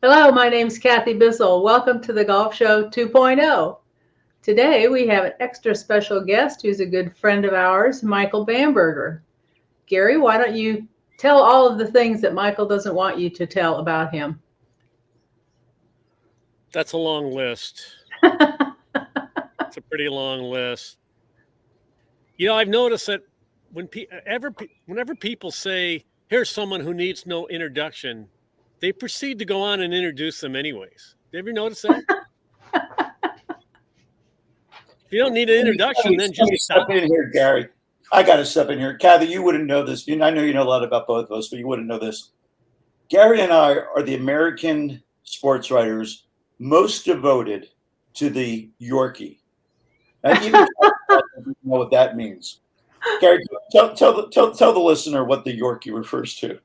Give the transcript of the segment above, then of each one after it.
Hello, my name's Kathy Bissell. Welcome to the Golf Show 2.0. Today we have an extra special guest who's a good friend of ours, Michael Bamberger. Gary, why don't you tell all of the things that Michael doesn't want you to tell about him? That's a long list. It's a pretty long list. You know, I've noticed that whenever people say, here's someone who needs no introduction, they proceed to go on and introduce them anyways. Did you ever notice that? If you don't need an introduction, then just step in here, Gary. I got to step in here. Kathy, you wouldn't know this. I know you know a lot about both of us, but you wouldn't know this. Gary and I are the American sports writers most devoted to the Yorkie. And even I don't know what that means. Gary, tell the listener what the Yorkie refers to.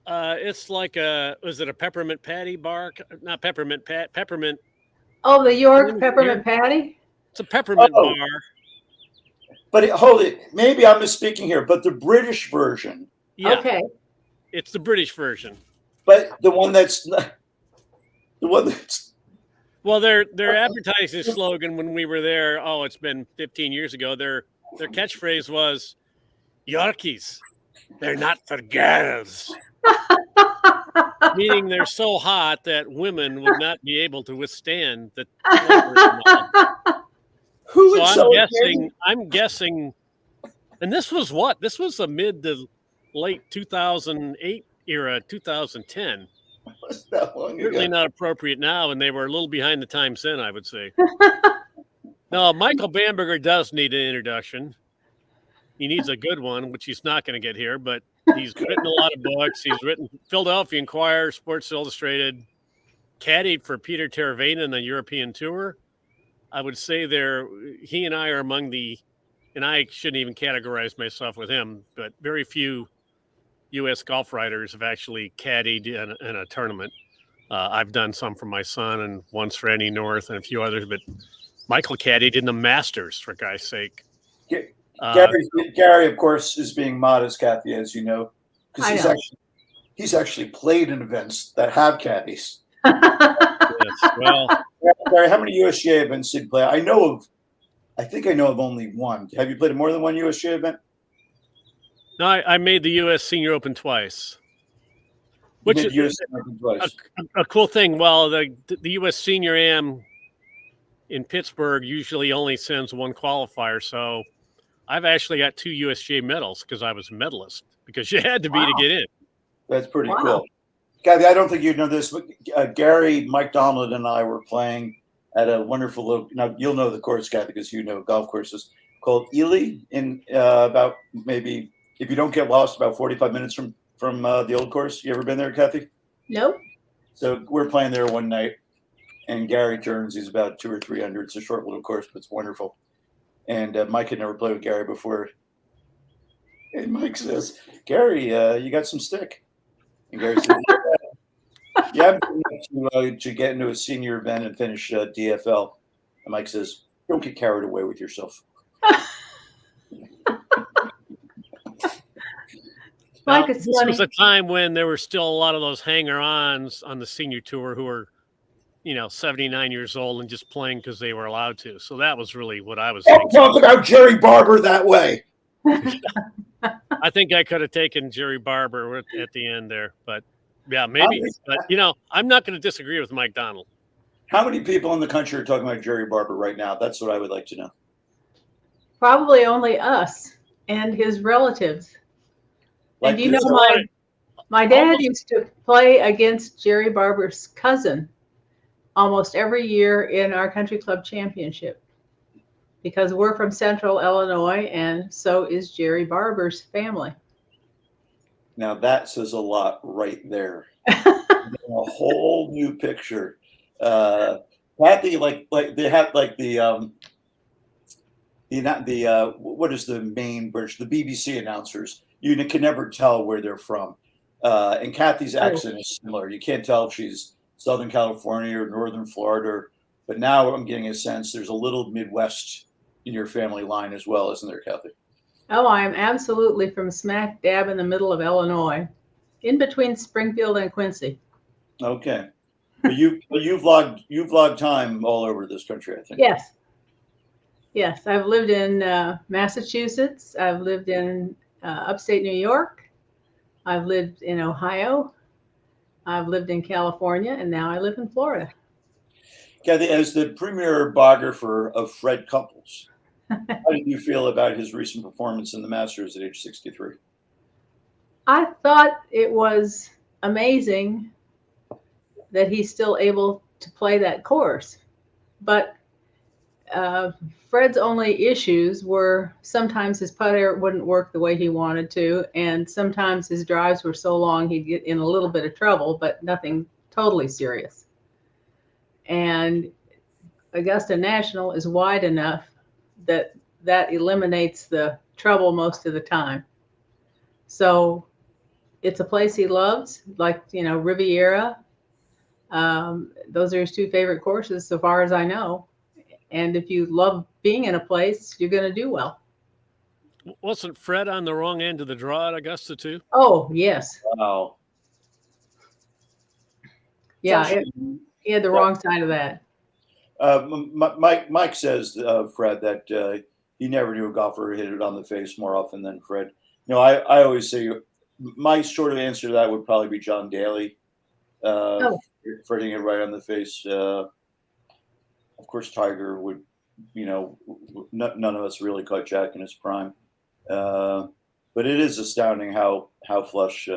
It's like was it a peppermint patty bar? Not peppermint peppermint. Oh, the York peppermint patty? It's a peppermint bar. But hold it. Maybe I'm misspeaking here, but the British version. Yeah. Okay. It's the British version. But the one that's Well, their advertising slogan when we were there, it's been 15 years ago, their catchphrase was, Yorkies, they're not for girls. Meaning they're so hot that women would not be able to withstand the I'm guessing, and this was what? This was a mid to late 2008 era, 2010. Certainly not appropriate now, and they were a little behind the times then, I would say. No, Michael Bamberger does need an introduction. He needs a good one, which he's not going to get here, but he's written a lot of books. He's written Philadelphia Inquirer, Sports Illustrated, caddied for Peter Teravainen on the European Tour. I would say he and I are among and I shouldn't even categorize myself with him, but very few U.S. golf writers have actually caddied in a tournament. I've done some for my son and once for Eddie North and a few others, but Michael caddied in the Masters, for God's sake. Gary, of course, is being modest, Kathy, as you know, because he's actually played in events that have caddies. Yes, well, Gary, how many USGA events did you play? I think I know of only one. Have you played in more than one USGA event? No, I made the U.S. Senior Open twice, which is a cool thing. Well, the U.S. Senior Am in Pittsburgh usually only sends one qualifier, so I've actually got 2 USGA medals because I was a medalist, because you had to be to get in. That's pretty cool. Kathy, I don't think you know this, but Gary, Mike Donald, and I were playing at a wonderful little. Now you'll know the course, Kathy, because you know golf courses, called Ely, in about maybe, if you don't get lost, about 45 minutes from the old course. You ever been there, Kathy? Nope. So we're playing there one night, and Gary turns. He's about 200 or 300. It's a short little course, but it's wonderful. And Mike had never played with Gary before. And Mike says, Gary, you got some stick. And Gary says, yeah, I'm to get into a senior event and finish DFL. And Mike says, don't get carried away with yourself. Now, this was a time when there were still a lot of those hanger-ons on the senior tour who were, 79 years old and just playing because they were allowed to. So that was really what I was thinking. Talk about Jerry Barber that way. I think I could have taken Jerry Barber at the end there, but yeah, maybe. But I'm not going to disagree with Mike Donald. How many people in the country are talking about Jerry Barber right now? That's what I would like to know. Probably only us and his relatives. And my dad used to play against Jerry Barber's cousin almost every year in our country club championship, because we're from Central Illinois, and so is Jerry Barber's family. Now that says a lot right there. A whole new picture. Kathy, like they had like the what is the main bridge? The BBC announcers. You can never tell where they're from. And Kathy's accent is similar. You can't tell if she's Southern California or Northern Florida, but now I'm getting a sense there's a little Midwest in your family line as well, isn't there, Kathy? Oh, I am absolutely from smack dab in the middle of Illinois, in between Springfield and Quincy. Okay. But you've logged time all over this country, I think. Yes. Yes, I've lived in Massachusetts. I've lived in upstate New York. I've lived in Ohio. I've lived in California, and now I live in Florida. Kathy, as the premier biographer of Fred Couples, how did you feel about his recent performance in the Masters at age 63? I thought it was amazing that he's still able to play that course. But Fred's only issues were sometimes his putter wouldn't work the way he wanted to, and sometimes his drives were so long he'd get in a little bit of trouble, but nothing totally serious. And Augusta National is wide enough that eliminates the trouble most of the time. So it's a place he loves, like, Riviera. Those are his two favorite courses, so far as I know. And if you love being in a place, you're going to do well. Wasn't Fred on the wrong end of the draw at Augusta too? Oh, yes. Wow. Yeah, he had the wrong side of that. Mike says, Fred, that he never knew a golfer hit it on the face more often than Fred. I always say my sort of answer to that would probably be John Daly. For hitting it right on the face. Of course, Tiger would, none of us really caught Jack in his prime. But it is astounding how flush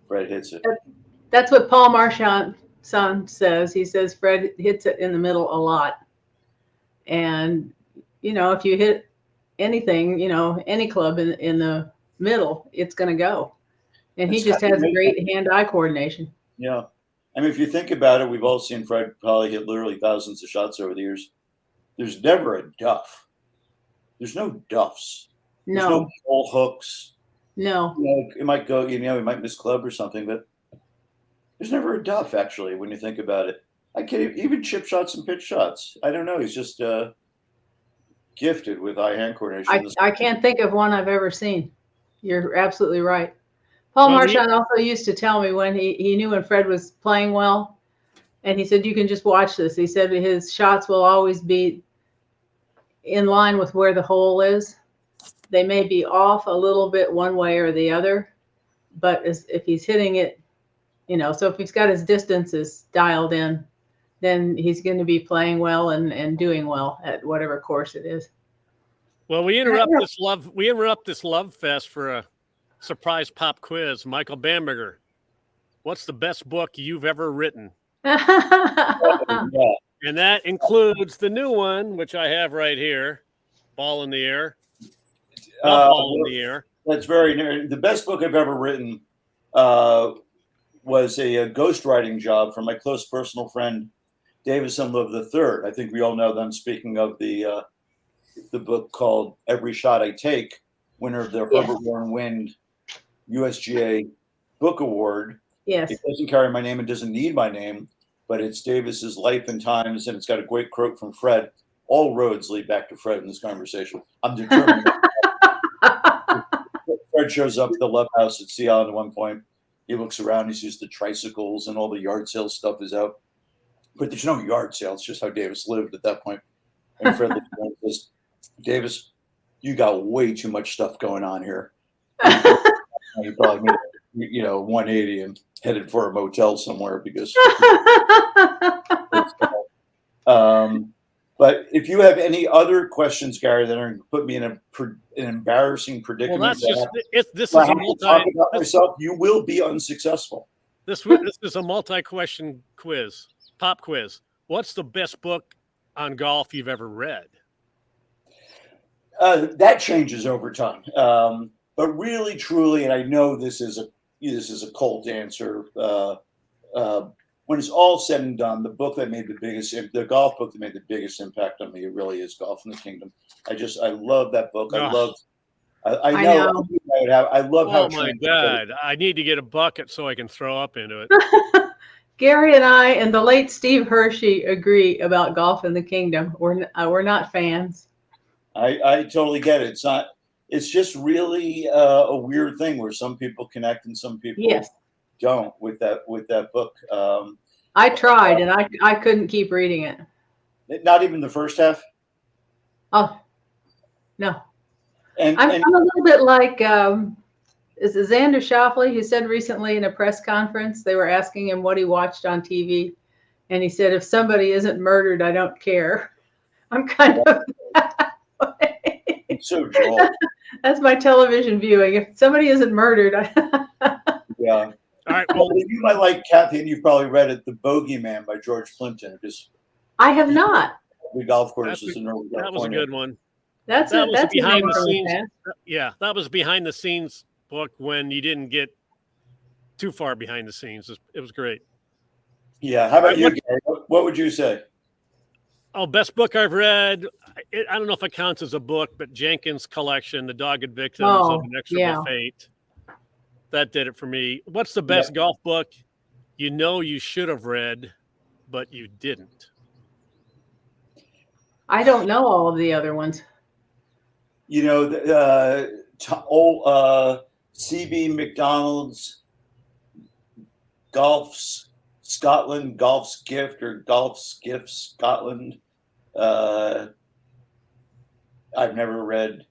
Fred hits it. That's what Paul Marchand says. He says Fred hits it in the middle a lot. And, if you hit anything, any club in the middle, it's going to go. And he just has great hand-eye coordination. Yeah. I mean, if you think about it, we've all seen Fred probably hit literally thousands of shots over the years. There's never a duff. There's no duffs. There's no ball hooks. No. It might go, he might miss club or something, but there's never a duff, actually, when you think about it. I can't even chip shots and pitch shots. I don't know. He's just gifted with eye-hand coordination. I can't think of one I've ever seen. You're absolutely right. Paul Marchand also used to tell me when he knew when Fred was playing well, and he said, you can just watch this. He said his shots will always be in line with where the hole is. They may be off a little bit one way or the other, but if he's hitting it, so if he's got his distances dialed in, then he's going to be playing well and doing well at whatever course it is. Well, we interrupt this love fest for a surprise pop quiz. Michael Bamberger, what's the best book you've ever written? And that includes the new one, which I have right here, Ball in the Air. Ball in the Air. That's very near. The best book I've ever written was a ghostwriting job for my close personal friend, Davis Unlove III. I think we all know them. Speaking of the book called Every Shot I Take, winner of the Herbert Warren Wind USGA Book Award. Yes. It doesn't carry my name. It doesn't need my name, but it's Davis's life and times, and it's got a great quote from Fred. All roads lead back to Fred in this conversation. I'm determined. Fred shows up at the Love House at Sea Island at one point. He looks around. He sees the tricycles and all the yard sale stuff is out. But there's no yard sale. It's just how Davis lived at that point. And Fred looks around and says, Davis, you got way too much stuff going on here. You probably made 180 and headed for a motel somewhere because. But if you have any other questions, Gary, that are going to put me in an embarrassing predicament, well, this is a talk about myself, you will be unsuccessful. This is a multi-question quiz, pop quiz. What's the best book on golf you've ever read? That changes over time, but really, truly, and I know this is a cold answer. When it's all said and done, the golf book that made the biggest impact on me, it really is Golf in the Kingdom. I love that book. I love. I know. I love how. Oh my God! I need to get a bucket so I can throw up into it. Gary and I and the late Steve Hershey agree about Golf in the Kingdom. We're not fans. I totally get it. It's not. It's just really a weird thing where some people connect and some people. Yes. don't with that book. I tried, and I couldn't keep reading it. Not even the first half. Oh, no. And I'm a little bit like is it Xander Schauffele, who said recently in a press conference they were asking him what he watched on TV, and he said, "If somebody isn't murdered, I don't care." I'm kind of that way. It's so droll. That's my television viewing. If somebody isn't murdered, yeah. All right. Well, you might like, Kathy, and you've probably read it, The Bogeyman by George Plimpton. I have not. The golf courses in Northern California. That was a good one. That's behind the scenes. Yeah, that was behind the scenes book when you didn't get too far behind the scenes. It was great. Yeah. How about you, Gary? What would you say? Oh, best book I've read. I don't know if it counts as a book, but Jenkins' collection, The Dogged Victims of Inexorable Fate. That did it for me. What's the best golf book you should have read, but you didn't? I don't know all of the other ones. C.B. McDonald's Golf's Gift or Golf's Gift Scotland. I've never read,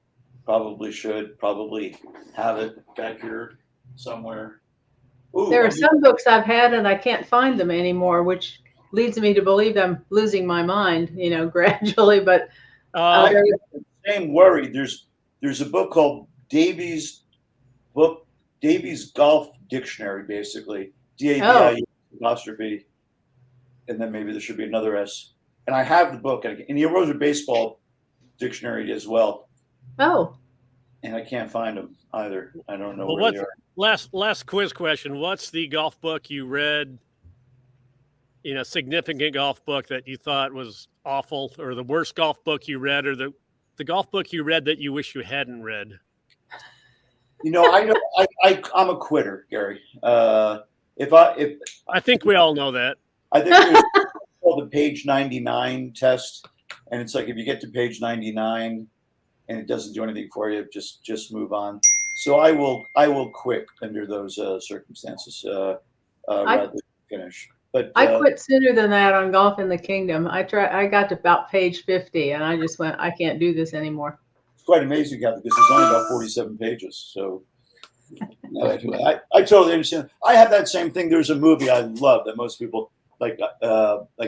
probably should, probably have it back here somewhere. Ooh, there are some books I've had and I can't find them anymore, which leads me to believe I'm losing my mind, gradually. But same worry. There's a book called Davies Golf Dictionary, basically. DAVI', and then maybe there should be another S. And I have the book, and he wrote a baseball dictionary as well. Oh. And I can't find them either. I don't know where they are. Last quiz question. What's the golf book you read, significant golf book that you thought was awful, or the worst golf book you read, or the golf book you read that you wish you hadn't read? I'm a quitter, Gary. I think we all know that. I think there's called the page 99 test, and it's like if you get to page 99 and it doesn't do anything for you, just move on. So I will quit under those circumstances rather than finish. But I quit sooner than that on Golf in the Kingdom. I got to about page 50, and I just went, I can't do this anymore. It's quite amazing, Kathy, because it's only about 47 pages. So I totally understand. I have that same thing. There's a movie I love that most people like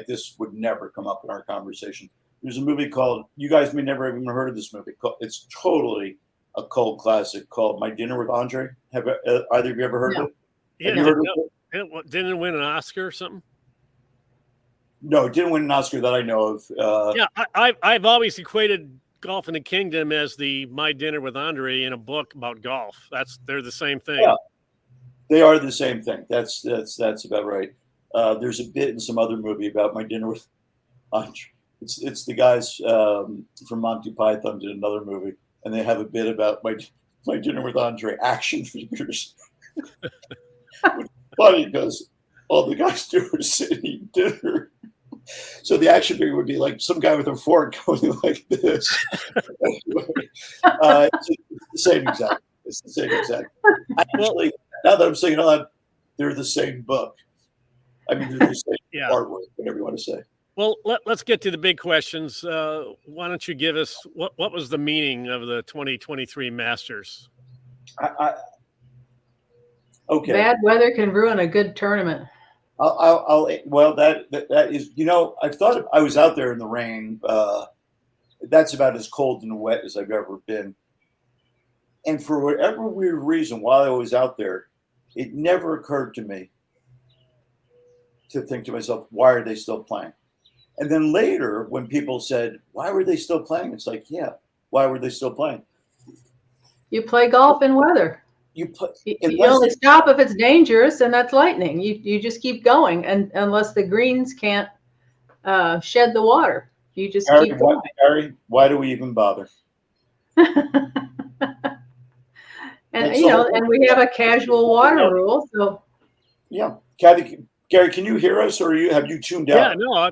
this would never come up in our conversation. There's a movie called, you guys may never even heard of this movie. It's totally a cult classic called My Dinner with Andre. Have either of you ever heard of it? Yeah, didn't it win an Oscar or something? No, it didn't win an Oscar that I know of. I've always equated Golf in the Kingdom as the My Dinner with Andre in a book about golf. They're the same thing. Yeah, they are the same thing. That's about right. There's a bit in some other movie about My Dinner with Andre. It's the guys from Monty Python did another movie, and they have a bit about my Dinner with Andre action figures. It's funny because all the guys do is sit and eat dinner. So the action figure would be like some guy with a fork going like this. It's the same exact. It's the same exact. Actually, now that I'm saying it out loud, they're the same book. I mean, they're the same artwork, whatever you want to say. Well, let's get to the big questions. Why don't you give us what was the meaning of the 2023 Masters? Okay. Bad weather can ruin a good tournament. That is, I've thought I was out there in the rain. That's about as cold and wet as I've ever been. And for whatever weird reason, while I was out there, it never occurred to me to think to myself, why are they still playing? And then later, when people said, why were they still playing? It's like, yeah, why were they still playing? You play golf in weather. You only stop if it's dangerous, and that's lightning. You just keep going, and unless the greens can't shed the water, you just keep going. Harry, why do we even bother? And and we have a casual water rule. So yeah, Kathy, Gary, can you hear us, or have you tuned out? Yeah, no.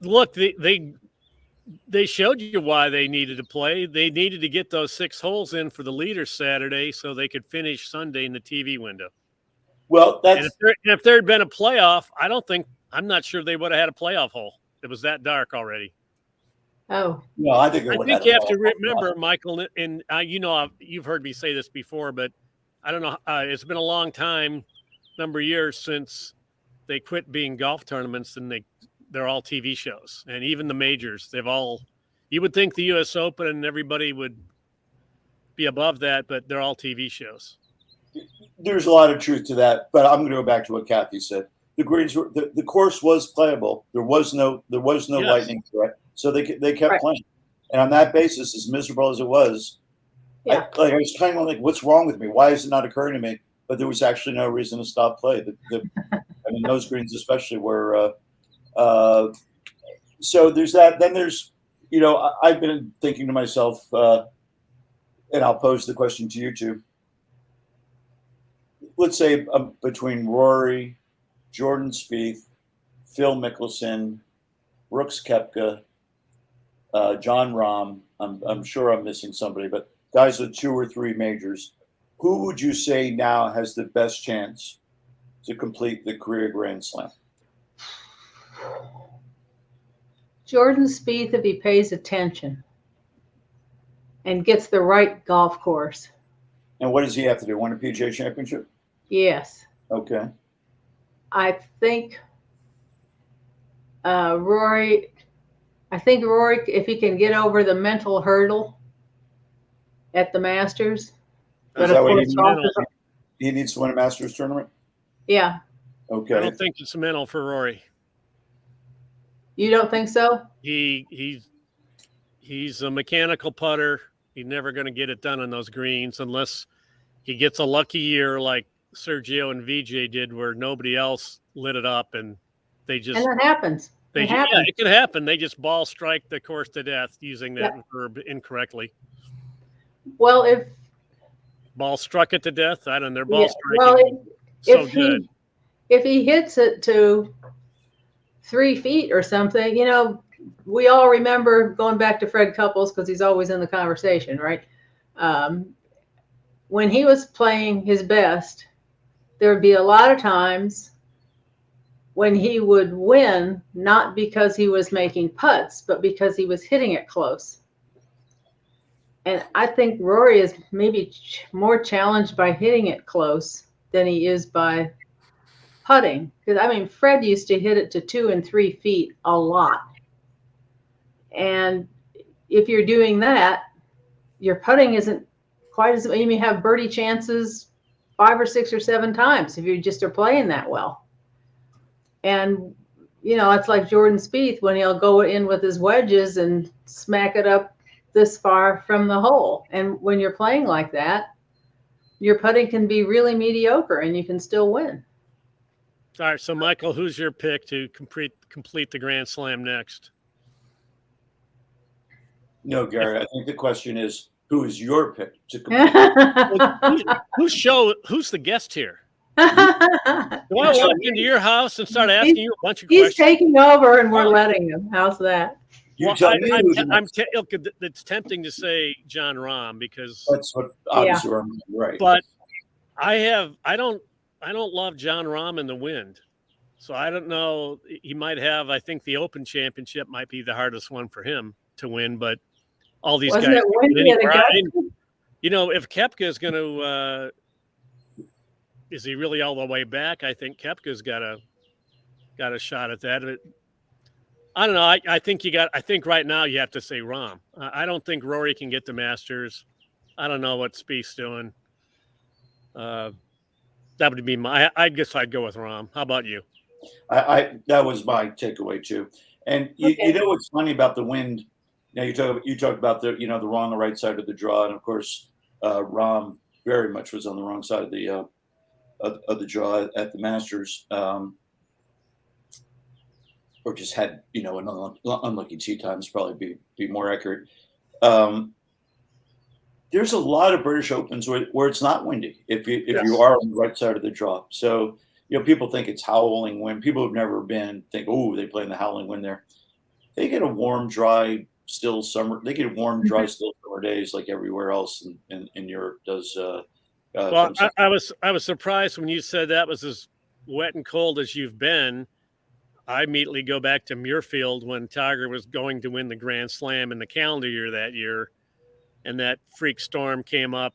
Look, they showed you why they needed to play. They needed to get those 6 holes in for the leaders Saturday so they could finish Sunday in the TV window. Well, that's if there had been a playoff, I'm not sure they would have had a playoff hole. It was that dark already. Oh, no, I think you have to remember, Michael, and you've heard me say this before, but I don't know. It's been a long time, number of years since they quit being golf tournaments, and they're all TV shows, and even the majors. You would think the U.S. Open and everybody would be above that, but they're all TV shows. There's a lot of truth to that, but I'm going to go back to what Kathy said. The greens were the course was playable. There was no lightning threat, so they kept playing. And on that basis, as miserable as it was, I was kind of like, what's wrong with me? Why is it not occurring to me? But there was actually no reason to stop play. I mean, those greens especially were. So there's that. Then there's, I've been thinking to myself, and I'll pose the question to you two. Let's say between Rory, Jordan Spieth, Phil Mickelson, Brooks Koepka, Jon Rahm. I'm sure I'm missing somebody, but guys with 2 or 3 majors. Who would you say now has the best chance to complete the career Grand Slam? Jordan Spieth, if he pays attention and gets the right golf course. And what does he have to do? Win a PGA Championship? Yes. Okay. I think Rory, if he can get over the mental hurdle at the Masters. Is that what he needs to win a Masters tournament? Yeah. Okay. I don't think it's mental for Rory. You don't think so? He's a mechanical putter. He's never going to get it done on those greens unless he gets a lucky year like Sergio and VJ did, where nobody else lit it up, and they just. And that happens. It can happen. They just ball strike the course to death, using that verb incorrectly. Well, if ball struck it to death, I don't know. They're ball striking. Well, if he hits it to 3 feet or something, we all remember going back to Fred Couples because he's always in the conversation, right? When he was playing his best, there would be a lot of times when he would win, not because he was making putts, but because he was hitting it close. And I think Rory is maybe more challenged by hitting it close than he is by putting. Because, Fred used to hit it to 2 and 3 feet a lot. And if you're doing that, your putting isn't quite as, you may have birdie chances 5 or 6 or 7 times if you just are playing that well. And, it's like Jordan Spieth when he'll go in with his wedges and smack it up this far from the hole. And when you're playing like that, your putting can be really mediocre and you can still win. All right. So, Michael, who's your pick to complete the Grand Slam next? No, Gary, I think the question is, who is your pick to complete? Who's the guest here? Do I walk into your house and start asking you a bunch of questions? He's taking over and we're letting him. How's that? It's tempting to say Jon Rahm because that's what obviously right. But I don't love Jon Rahm in the wind. So I don't know. He might have, I think the Open Championship might be the hardest one for him to win, but all these guys. If Koepka is going to, is he really all the way back? I think Koepka's got a shot at that. I don't know. I think right now you have to say Rahm. I don't think Rory can get the Masters. I don't know what Spieth's doing. That would be I guess I'd go with Rahm. How about you? That was my takeaway too. And you know what's funny about the wind? Now you talk about the wrong or right side of the draw, and of course Rahm very much was on the wrong side of the draw at the Masters, or just had an unlucky tee times, probably be more accurate. There's a lot of British Opens where it's not windy if you are on the right side of the draw. So people think it's howling wind. People who've never been think, oh, they play in the howling wind there. They get a warm, dry, still summer. They get warm, dry, still summer days like everywhere else in Europe does Well, I was surprised when you said that was as wet and cold as you've been. I immediately go back to Muirfield when Tiger was going to win the Grand Slam in the calendar year that year, and that freak storm came up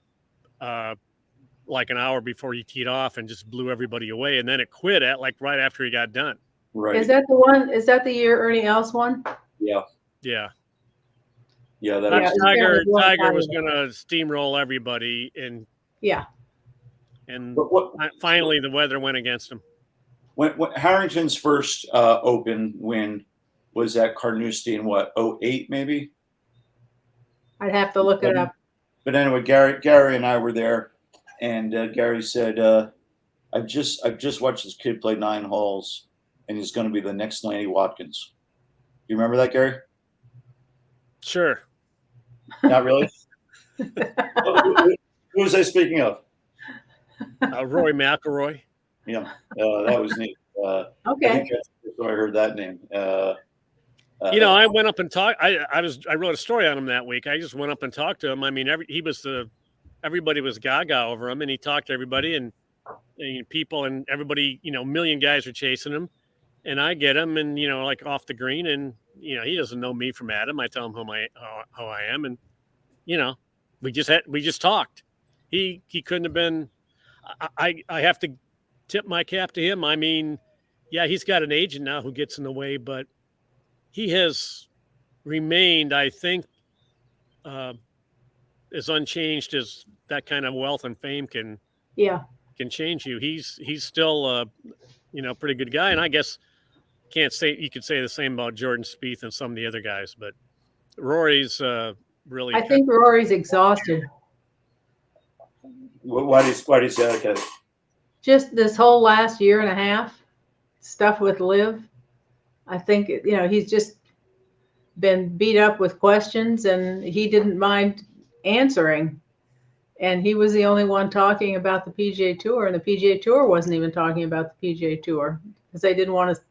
like an hour before he teed off and just blew everybody away, and then it quit at like right after he got done. Right. Is that the one? Is that the year Ernie Els won? Yeah. Yeah. Yeah. Tiger was going to steamroll everybody, and finally the weather went against him. When Harrington's first Open win was at Carnoustie in what, 2008 maybe? I'd have to look it up. But anyway, Gary and I were there, and Gary said, I've just watched this kid play 9 holes, and he's going to be the next Lanny Watkins. You remember that, Gary? Sure. Not really? Who was I speaking of? Rory McIlroy. Yeah, that was neat. Okay. I think I heard that name. I went up and talked. I wrote a story on him that week. I just went up and talked to him. I mean, everybody was gaga over him, and he talked to everybody and people and everybody. A million guys are chasing him, and I get him, and like off the green, and he doesn't know me from Adam. I tell him how I am, and we just talked. He couldn't have been. I have to tip my cap to him. I mean, yeah, he's got an agent now who gets in the way, but he has remained, I think, as unchanged as that kind of wealth and fame can change you. He's still a pretty good guy, and I guess you could say the same about Jordan Spieth and some of the other guys, but Rory's really. I think Rory's exhausted. Why do you say that, Kevin? Just this whole last year and a half stuff with Liv. I think, he's just been beat up with questions, and he didn't mind answering. And he was the only one talking about the PGA Tour, and the PGA Tour wasn't even talking about the PGA Tour because they didn't want to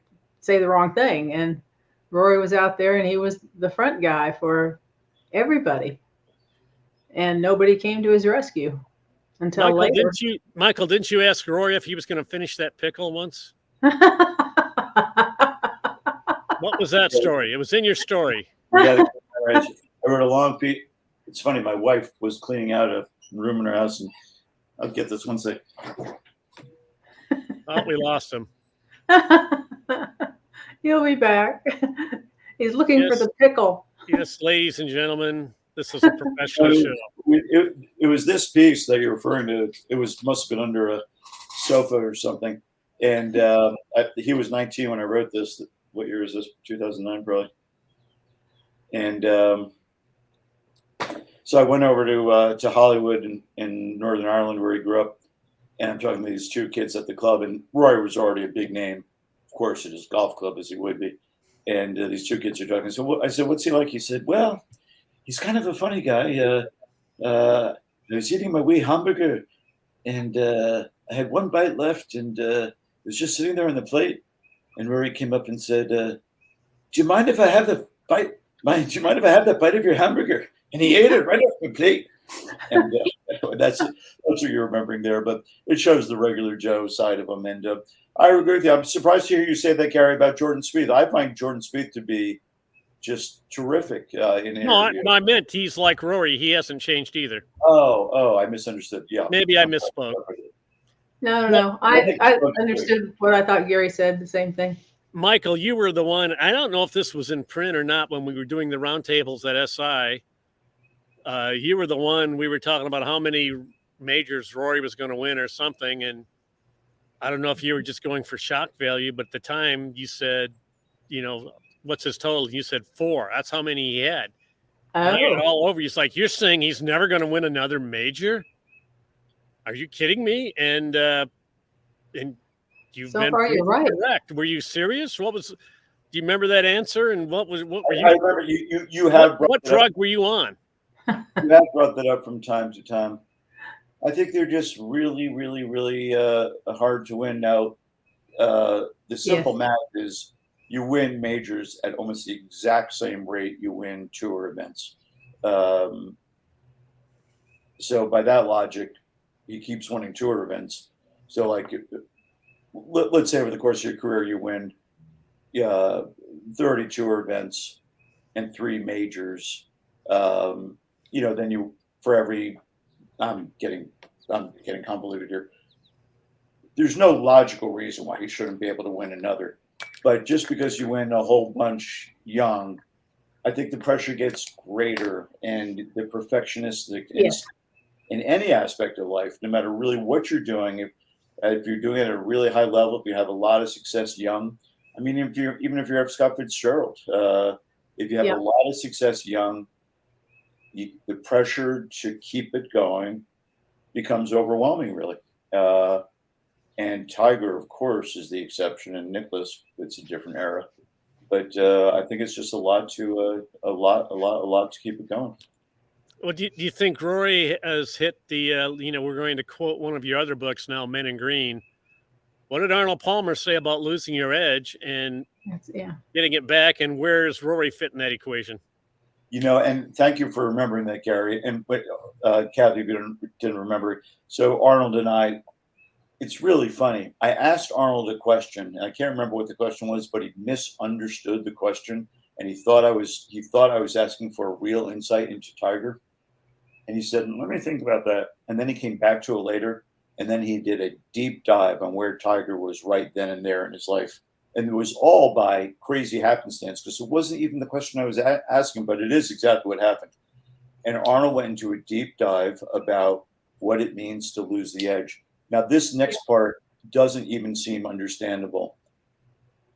say the wrong thing. And Rory was out there, and he was the front guy for everybody. And nobody came to his rescue until later. Michael, didn't you ask Rory if he was going to finish that pickle once? What was that story? It was in your story. I wrote a long piece. It's funny. My wife was cleaning out a room in her house, and I'll get this one sec. Oh, we lost him. He'll be back. He's looking for the pickle. Yes, ladies and gentlemen, this is a professional show. It was this piece that you're referring to. It must have been under a sofa or something. And he was 19 when I wrote this. What year is this? 2009, probably. And so I went over to Hollywood in Northern Ireland, where he grew up. And I'm talking to these 2 kids at the club. And Rory was already a big name, of course, at his golf club, as he would be. And these 2 kids are talking. So I said, "What's he like?" He said, "Well, he's kind of a funny guy. I was eating my wee hamburger, and I had 1 bite left, and it was just sitting there on the plate. And Rory came up and said, do you mind if I have the bite? Do you mind if I have that bite of your hamburger?" And he ate it right off the plate. And that's what you're remembering there. But it shows the regular Joe side of him. And I agree with you. I'm surprised to hear you say that, Gary, about Jordan Spieth. I find Jordan Spieth to be just terrific. I meant he's like Rory. He hasn't changed either. Oh, I misunderstood. Yeah. Maybe I misspoke. No. I understood what I thought Gary said, the same thing. Michael, you were the one. I don't know if this was in print or not when we were doing the roundtables at SI. You were the one. We were talking about how many majors Rory was going to win or something. And I don't know if you were just going for shock value, but at the time you said, what's his total? You said 4. That's how many he had. Oh. And I got it all over. He's like, you're saying he's never going to win another major? Are you kidding me? And you've been you're right. correct. Were you serious? Do you remember that answer? And what were you? I remember you have. What drug were you on? You have brought that up from time to time. I think they're just really, really, really hard to win. Now, the simple math is you win majors at almost the exact same rate you win tour events. So by that logic, he keeps winning tour events. So like, let's say over the course of your career, you win 30 tour events and 3 majors. Then you, for every, I'm getting convoluted here. There's no logical reason why he shouldn't be able to win another. But just because you win a whole bunch young, I think the pressure gets greater, and the perfectionistic in any aspect of life, no matter really what you're doing, if you're doing it at a really high level, if you have a lot of success young, I mean, even if you're Scott Fitzgerald, if you have a lot of success young, the pressure to keep it going becomes overwhelming, really. And Tiger, of course, is the exception, and Nicklaus, it's a different era. But I think it's just a lot to keep it going. Well, do you think Rory has hit the? We're going to quote one of your other books now, Men in Green. What did Arnold Palmer say about losing your edge and getting it back? And where does Rory fit in that equation? And thank you for remembering that, Gary. And but Kathy, if you didn't remember, so Arnold and I. It's really funny. I asked Arnold a question, and I can't remember what the question was, but he misunderstood the question, and he thought I was asking for a real insight into Tiger. And he said, "Let me think about that." And then he came back to it later, and then he did a deep dive on where Tiger was right then and there in his life, and it was all by crazy happenstance, because it wasn't even the question I was asking, but it is exactly what happened. And Arnold went into a deep dive about what it means to lose the edge. Now, this next part doesn't even seem understandable,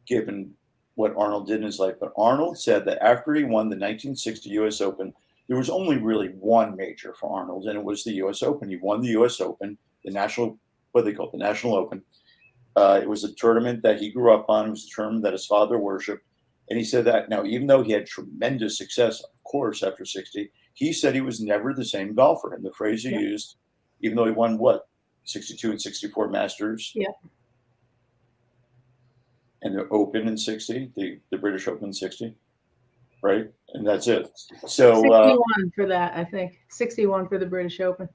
given what Arnold did in his life. But Arnold said that after he won the 1960 U.S. Open, there was only really one major for Arnold, and it was the U.S. Open. He won the U.S. Open, the National Open. It was a tournament that he grew up on. It was a tournament that his father worshipped. And he said that now, even though he had tremendous success, of course, after 60, he said he was never the same golfer. And the phrase he used, even though he won 62 and 64 Masters. And the Open in 60, the British Open in 60, right? And that's it. So 61 for that, I think. 61 for the British Open.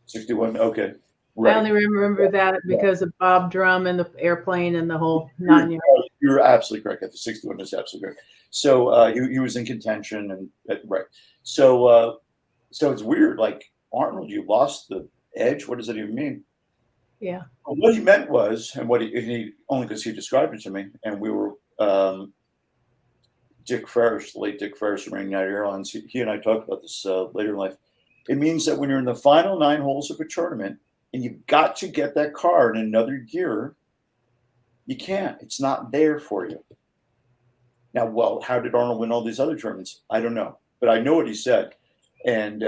61, okay. Right. I only remember that because of Bob Drum and the airplane and the whole 9 yards. You're absolutely correct. The 61 is absolutely correct. So he was in contention, and right. So it's weird. Like, Arnold, you lost the edge. What does that even mean? Yeah. Well, what he meant was, and he only because he described it to me, and we were Dick Ferris, the late Dick Ferris from United Airlines. He and I talked about this later in life. It means that when you're in the final 9 holes of a tournament and you've got to get that car in another gear, you can't. It's not there for you. Now, well, how did Arnold win all these other tournaments? I don't know, but I know what he said, and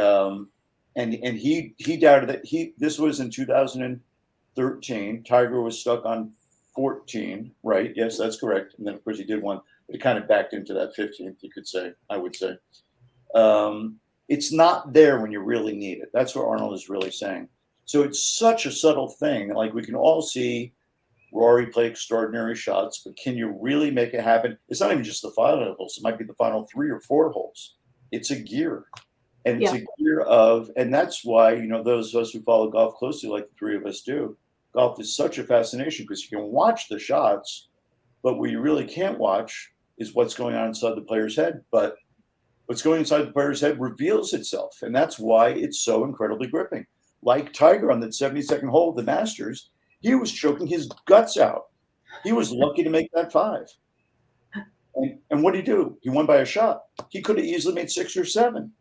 he doubted that this was in 2013. Tiger was stuck on 14, right? Yes, that's correct. And then of course he did one, but it kind of backed into that 15th, you could say. I would say it's not there when you really need it. That's what Arnold is really saying. So it's such a subtle thing. Like, we can all see Rory play extraordinary shots, but can you really make it happen? It's not even just the final holes. It might be the final 3 or 4 holes. It's a gear. And it's a gear of, and that's why, those of us who follow golf closely, like the 3 of us do, golf is such a fascination, because you can watch the shots, but what you really can't watch is what's going on inside the player's head. But what's going inside the player's head reveals itself. And that's why it's so incredibly gripping. Like Tiger on that 72nd hole of the Masters, he was choking his guts out. He was lucky to make that 5. And what did he do? He won by a shot. He could have easily made 6 or 7.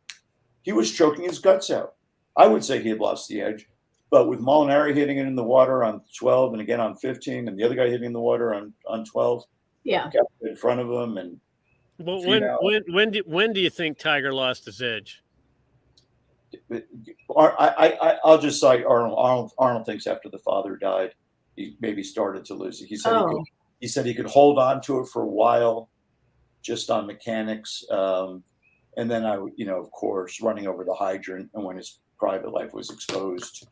He was choking his guts out. I would say he had lost the edge. But with Molinari hitting it in the water on 12 and again on 15, and the other guy hitting in the water on 12, kept in front of him. And well, when do you think Tiger lost his edge? I'll just cite Arnold. Arnold thinks after the father died, he maybe started to lose it. He said he could hold on to it for a while, just on mechanics, and then of course, running over the hydrant, and when his private life was exposed,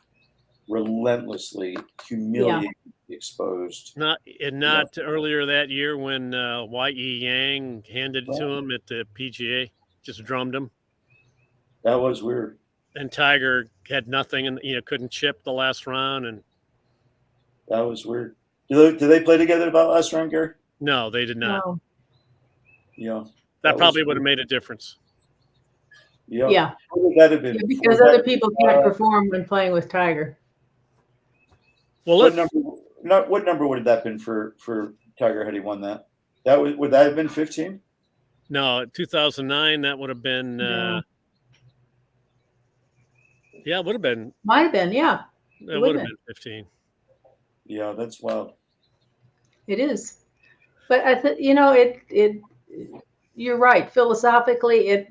relentlessly, humiliatingly exposed. Not earlier that year when Y.E. Yang handed it to him at the PGA, just drummed him. That was weird. and Tiger had nothing, and couldn't chip the last round, and that was weird. Did they play together that last round, Gary? No, they did not. No. Yeah, that probably would have made a difference. Yeah. What would that have been? Because other people can't perform when playing with Tiger. Well, what number would that have been for Tiger had he won that? Would that have been 15? No, 2009 that would have been. Yeah, it would have been. Might have been, yeah. It would have been 15. Yeah, that's wild. It is, but I think it. You're right. Philosophically,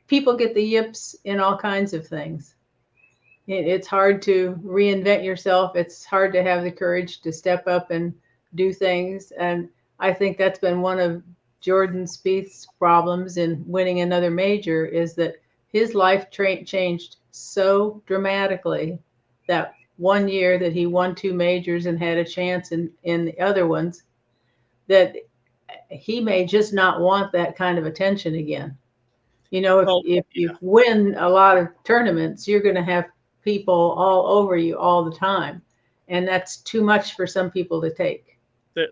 people get the yips in all kinds of things. It's hard to reinvent yourself. It's hard to have the courage to step up and do things. And I think that's been one of Jordan Spieth's problems in winning another major, is that his life changed so dramatically that one year that he won 2 majors and had a chance in the other ones, that he may just not want that kind of attention again. If you win a lot of tournaments, you're going to have people all over you all the time. And that's too much for some people to take.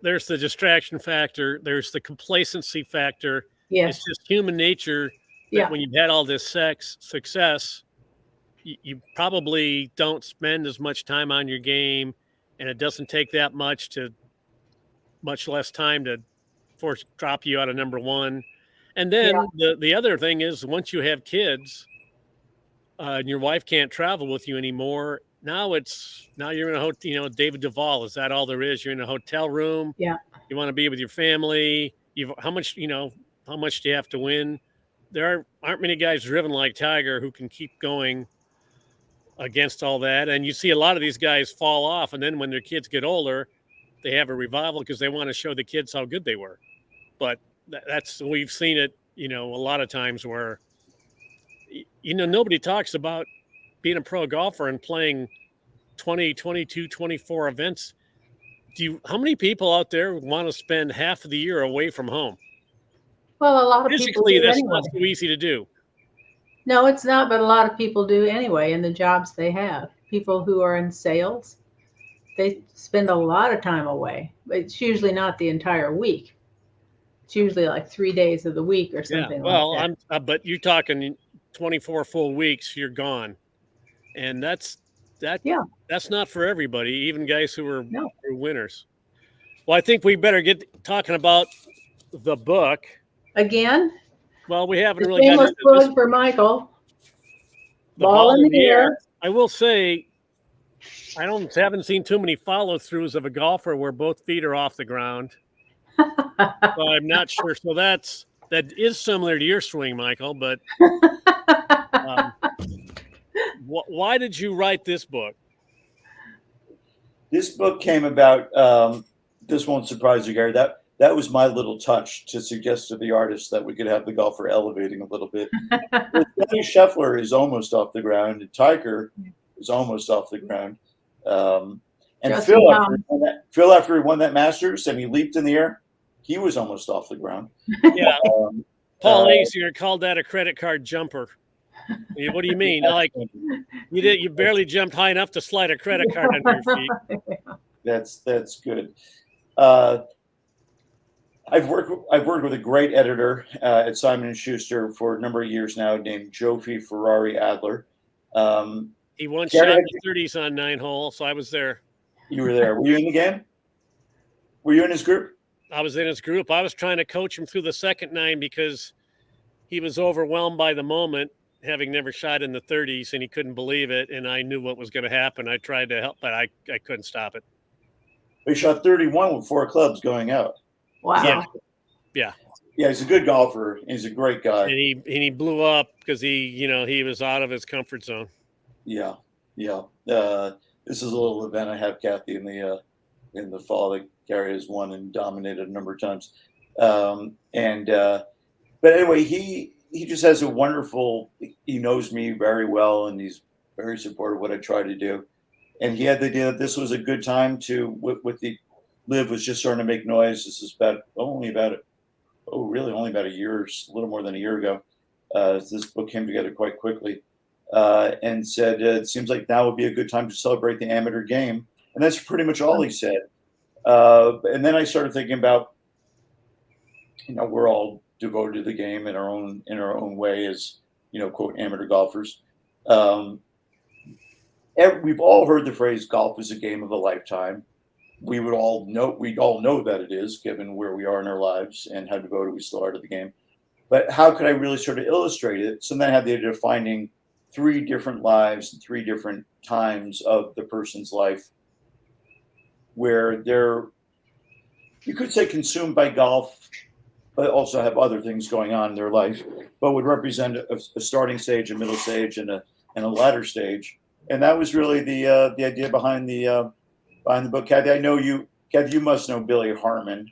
There's the distraction factor. There's the complacency factor. Yes. It's just human nature that when you've had all this success, you probably don't spend as much time on your game, and it doesn't take that much less time to drop you out of number one. And then the other thing is, once you have kids and your wife can't travel with you anymore, now you're in a hotel. David Duvall, is that all there is? You're in a hotel room. Yeah. You want to be with your family. How much do you have to win? There aren't many guys driven like Tiger who can keep going against all that. And you see a lot of these guys fall off, and then when their kids get older, they have a revival because they want to show the kids how good they were. But we've seen it, a lot of times where, nobody talks about being a pro golfer and playing 20, 22, 24 events. How many people out there want to spend half of the year away from home? Well, a lot of people do that's anyway. not so easy to do. No, it's not, but a lot of people do anyway in the jobs they have. People who are in sales, they spend a lot of time away. It's usually not the entire week. It's usually like 3 days of the week or something like that. But you're talking 24 full weeks, you're gone. And that's not for everybody, even guys who are winners. Well, I think we better get talking about the book. Again? Well, we haven't the really got into this for Michael. Ball in the air. I will say, I haven't seen too many follow-throughs of a golfer where both feet are off the ground. So I'm not sure. So that is similar to your swing, Michael. But why did you write this book? This book came about. This won't surprise you, Gary. That was my little touch to suggest to the artist that we could have the golfer elevating a little bit. Johnny Scheffler is almost off the ground, and Tiger is almost off the ground. And Phil, after he won that Masters and he leaped in the air, he was almost off the ground. Yeah. Paul Azier called that a credit card jumper. What do you mean? Like you barely jumped high enough to slide a credit card under your feet. That's good. I've worked with a great editor at Simon & Schuster for a number of years now, named Jofi Ferrari Adler. He once shot the 30s on 9 hole, so I was there. You were there. Were you in the game? Were you in his group? I was in his group. I was trying to coach him through the second 9 because he was overwhelmed by the moment, having never shot in the 30s, and he couldn't believe it, and I knew what was going to happen. I tried to help, but I couldn't stop it. He shot 31 with 4 clubs going out. Wow. Yeah. Yeah, he's a good golfer. He's a great guy. And he blew up because he was out of his comfort zone. Yeah. This is a little event I have Kathy in the fall that Gary has won and dominated a number of times. But anyway, he just has a wonderful. He knows me very well, and he's very supportive of what I try to do. And he had the idea that this was a good time to with the Live was just starting to make noise. This is only about a year, a little more than a year ago. This book came together quite quickly. and said, it seems like now would be a good time to celebrate the amateur game. And that's pretty much all he said. And then I started thinking about, we're all devoted to the game in our own way as, quote, amateur golfers. We've all heard the phrase golf is a game of a lifetime. We'd all know that it is, given where we are in our lives and how devoted we still are to the game. But how could I really sort of illustrate it? So then I had the idea of finding 3 different lives and 3 different times of the person's life where they're, you could say, consumed by golf, but also have other things going on in their life, but would represent a starting stage, a middle stage, and a latter stage. And that was really the idea behind the book. Kathy, I know you. Kathy, you must know Billy Harmon.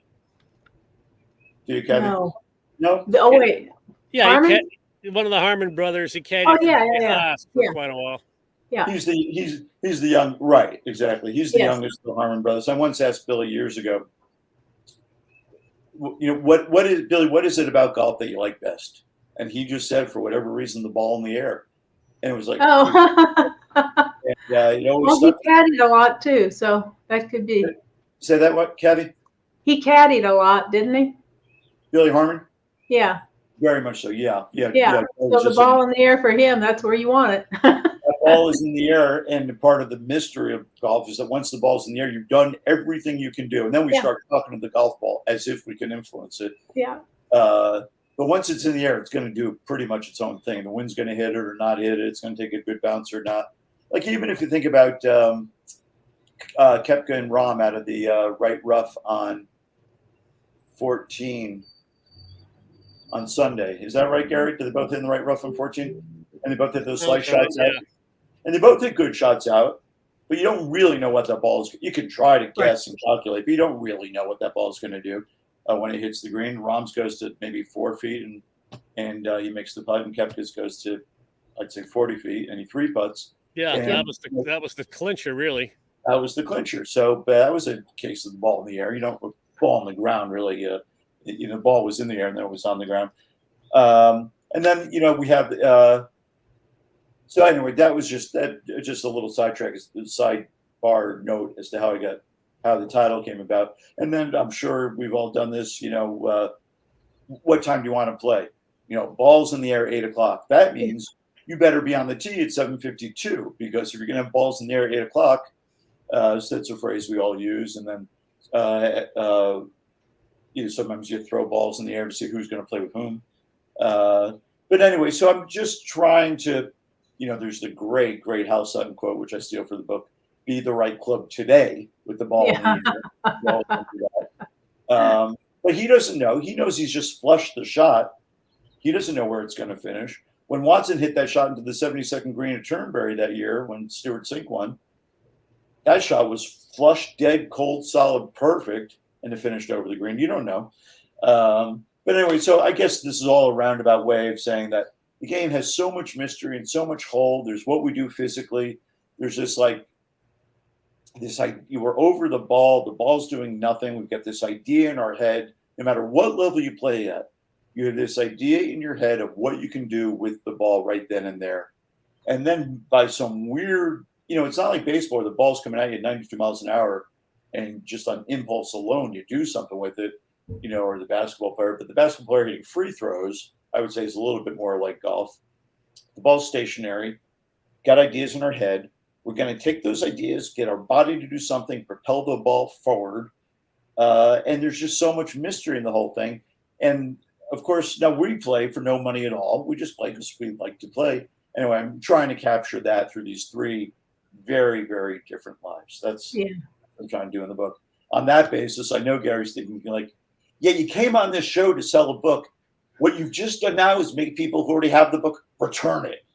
Do you, Kathy? No. Oh wait. Yeah, one of the Harmon brothers. He caddied for quite a while. Yeah. He's the young, right? Exactly. He's the youngest of the Harmon brothers. I once asked Billy years ago, what is it about golf that you like best? And he just said, for whatever reason, the ball in the air. And it was like, oh. And, he caddied a lot too, so that could be. Say that what, Kathy? He caddied a lot, didn't he? Billy Harmon? Yeah. Very much so. Yeah. So the ball in the air for him, that's where you want it. That ball is in the air, and part of the mystery of golf is that once the ball's in the air, you've done everything you can do, and then we start talking to the golf ball as if we can influence it. Yeah. But once it's in the air, it's going to do pretty much its own thing. The wind's going to hit it or not hit it. It's going to take a good bounce or not. Like even if you think about Koepka and Rahm out of the right rough on 14 on Sunday. Is that right, Gary? Did they both hit in the right rough on 14? And they both hit those slice shots out. And they both hit good shots out. But you don't really know what that ball is. You can try to guess and calculate, but you don't really know what that ball is going to do when it hits the green. Rahm's goes to maybe 4 feet, and he makes the putt, and Koepka's goes to, I'd say, 40 feet, and he 3-putts. Yeah, and that was the clincher, really. That was the clincher. So that was a case of the ball in the air. You don't put the ball on the ground, really. The ball was in the air, and then it was on the ground. And then, we have so anyway, that was just a little sidetrack, a sidebar note as to how the title came about. And then I'm sure we've all done this, what time do you want to play? Balls in the air, 8 o'clock. That means you better be on the tee at 7:52, because if you're going to have balls in the air at 8 o'clock, so that's a phrase we all use. And then sometimes you throw balls in the air to see who's going to play with whom. But anyway, so I'm just trying to, there's the great Hal Sutton quote, which I steal for the book, be the right club today with the ball in the air. But he doesn't know. He knows he's just flushed the shot. He doesn't know where it's going to finish. When Watson hit that shot into the 72nd green at Turnberry that year, when Stewart Cink won, that shot was flush, dead, cold, solid, perfect, and it finished over the green. You don't know. But anyway, so I guess this is all a roundabout way of saying that the game has so much mystery and so much hold. There's what we do physically. There's just you were over the ball's doing nothing. We've got this idea in our head. No matter what level you play at, you have this idea in your head of what you can do with the ball right then and there. And then by some weird, it's not like baseball where the ball's coming at you at 92 miles an hour and just on impulse alone, you do something with it, or the basketball player. But the basketball player hitting free throws, I would say, is a little bit more like golf. The ball's stationary, got ideas in our head. We're going to take those ideas, get our body to do something, propel the ball forward. And there's just so much mystery in the whole thing. And of course, now we play for no money at all. We just play because we like to play. Anyway, I'm trying to capture that through these 3 very, very different lives. That's what I'm trying to do in the book. On that basis, I know Gary's thinking like, you came on this show to sell a book. What you've just done now is make people who already have the book return it.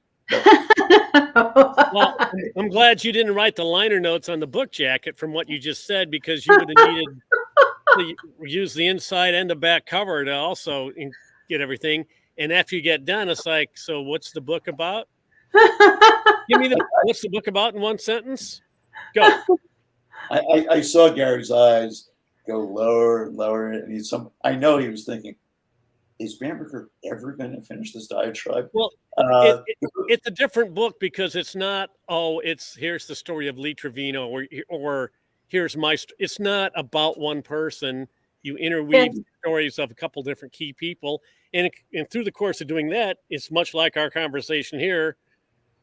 Well, I'm glad you didn't write the liner notes on the book jacket from what you just said, because you would have needed to use the inside and the back cover to also get everything. And after you get done, it's like, so what's the book about? Give me what's the book about in one sentence? Go. I saw Gary's eyes go lower and lower, and I know he was thinking, is Bamberger ever going to finish this diatribe? Well, it's a different book because it's not, here's the story of Lee Trevino or here's my, it's not about one person. You interweave stories of a couple different key people. And through the course of doing that, it's much like our conversation here.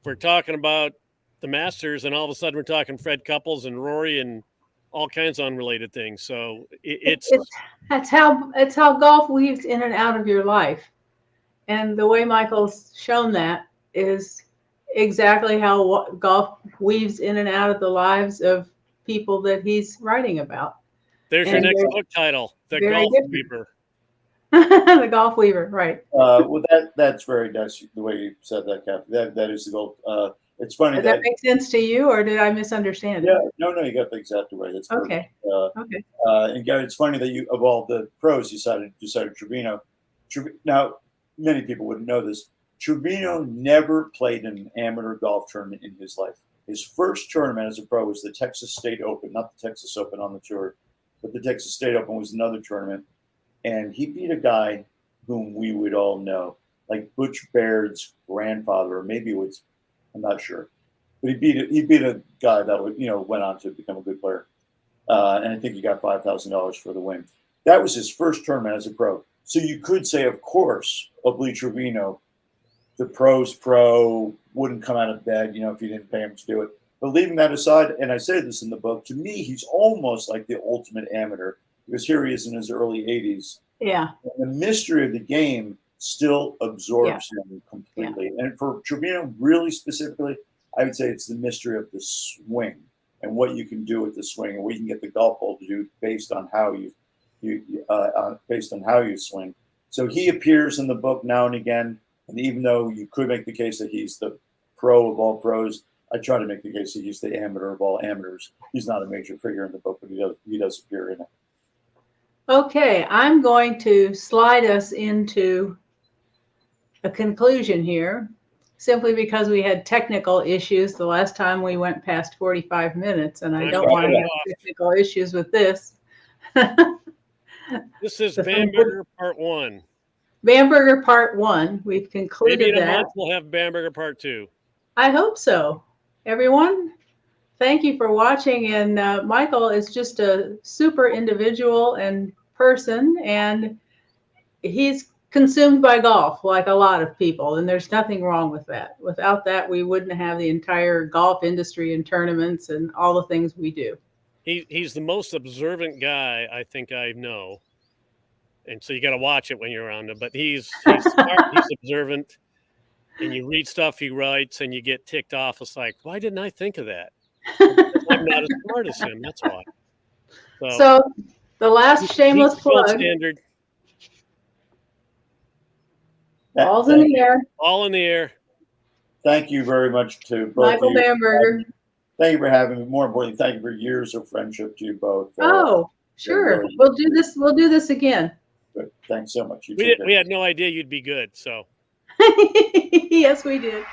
We're talking about the Masters and all of a sudden we're talking Fred Couples and Rory and all kinds of unrelated things. So it's how golf weaves in and out of your life. And the way Michael's shown that is exactly how golf weaves in and out of the lives of people that he's writing about. There's your next book title, The Golf Weaver. The Golf Weaver, right. Well, that's very nice the way you said that, Kathy. That is the goal. It's funny. Does that make sense to you, or did I misunderstand it? Yeah, no, you got the exact way. That's okay. Okay. And Gary, it's funny that of all the pros, you decided Trevino. Now, many people wouldn't know this. Trevino never played in an amateur golf tournament in his life. His first tournament as a pro was the Texas State Open, not the Texas Open on the tour, but the Texas State Open was another tournament. And he beat a guy whom we would all know, like Butch Baird's grandfather, or maybe it was, I'm not sure. But he beat a guy that went on to become a good player. And I think he got $5,000 for the win. That was his first tournament as a pro. So you could say, of course, of Lee Trevino, the pro's pro, wouldn't come out of bed, if you didn't pay him to do it. But leaving that aside, and I say this in the book, to me, he's almost like the ultimate amateur because here he is in his early 80s. Yeah. And the mystery of the game still absorbs him completely. Yeah. And for Trevino, really specifically, I would say it's the mystery of the swing and what you can do with the swing and what you can get the golf ball to do based on how you swing. So he appears in the book now and again, and even though you could make the case that he's the pro of all pros, I try to make the case that he's the amateur of all amateurs. He's not a major figure in the book, but he does appear in it. Okay, I'm going to slide us into a conclusion here, simply because we had technical issues the last time we went past 45 minutes, and I don't want to have technical issues with this. This is Bamberger Part 1. Bamberger Part 1. We've concluded that. Maybe in a month we'll have Bamberger Part 2. I hope so. Everyone, thank you for watching. And Michael is just a super individual and person, and he's consumed by golf like a lot of people, and there's nothing wrong with that. Without that, we wouldn't have the entire golf industry and tournaments and all the things we do. He's the most observant guy I think I know. And so you got to watch it when you're around him. But he's smart, he's observant, and you read stuff he writes, and you get ticked off. It's like, why didn't I think of that? I'm not as smart as him. That's why. So the last shameless plug. Standard. All's in the air. All in the air. Thank you very much to both Michael Bamberger. Thank you for having me. More importantly, thank you for years of friendship to you both. Sure. We'll do this. We'll do this again. Good. Thanks so much. We had no idea you'd be good. So. Yes, we did.